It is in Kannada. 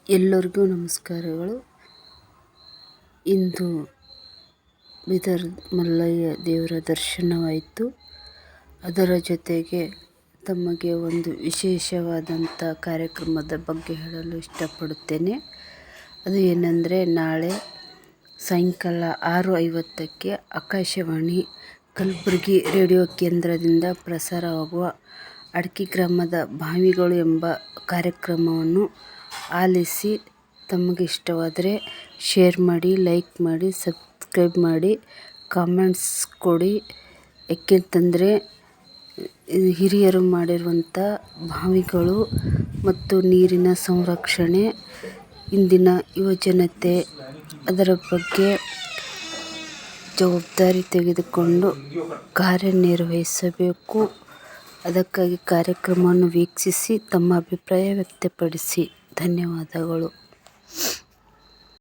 ಎಲ್ಲರಿಗೂ ನಮಸ್ಕಾರಗಳು. ಇಂದು ಬೀದರ್ ಮಲ್ಲಯ್ಯ ದೇವರ ದರ್ಶನವಾಯಿತು. ಅದರ ಜೊತೆಗೆ ತಮಗೆ ಒಂದು ವಿಶೇಷವಾದಂಥ ಕಾರ್ಯಕ್ರಮದ ಬಗ್ಗೆ ಹೇಳಲು ಇಷ್ಟಪಡುತ್ತೇನೆ. ಅದು ಏನೆಂದರೆ, ನಾಳೆ ಸಾಯಂಕಾಲ 6:50ಕ್ಕೆ ಆಕಾಶವಾಣಿ ಕಲಬುರಗಿ ರೇಡಿಯೋ ಕೇಂದ್ರದಿಂದ ಪ್ರಸಾರವಾಗುವ ಅಡಕಿ ಗ್ರಾಮದ ಬಾವಿಗಳು ಎಂಬ ಕಾರ್ಯಕ್ರಮವನ್ನು ಆಲಿಸಿ. ತಮಗೆ ಇಷ್ಟವಾದರೆ ಶೇರ್ ಮಾಡಿ, ಲೈಕ್ ಮಾಡಿ, ಸಬ್ಸ್ಕ್ರೈಬ್ ಮಾಡಿ, ಕಾಮೆಂಟ್ಸ್ ಕೊಡಿ. ಏಕೆಂತಂದರೆ ಹಿರಿಯರು ಮಾಡಿರುವಂಥ ಬಾವಿಗಳು ಮತ್ತು ನೀರಿನ ಸಂರಕ್ಷಣೆ ಇಂದಿನ ಯುವಜನತೆ ಅದರ ಬಗ್ಗೆ ಜವಾಬ್ದಾರಿ ತೆಗೆದುಕೊಂಡು ಕಾರ್ಯನಿರ್ವಹಿಸಬೇಕು. ಅದಕ್ಕಾಗಿ ಕಾರ್ಯಕ್ರಮವನ್ನು ವೀಕ್ಷಿಸಿ ತಮ್ಮ ಅಭಿಪ್ರಾಯ ವ್ಯಕ್ತಪಡಿಸಿ. ಧನ್ಯವಾದಗಳು.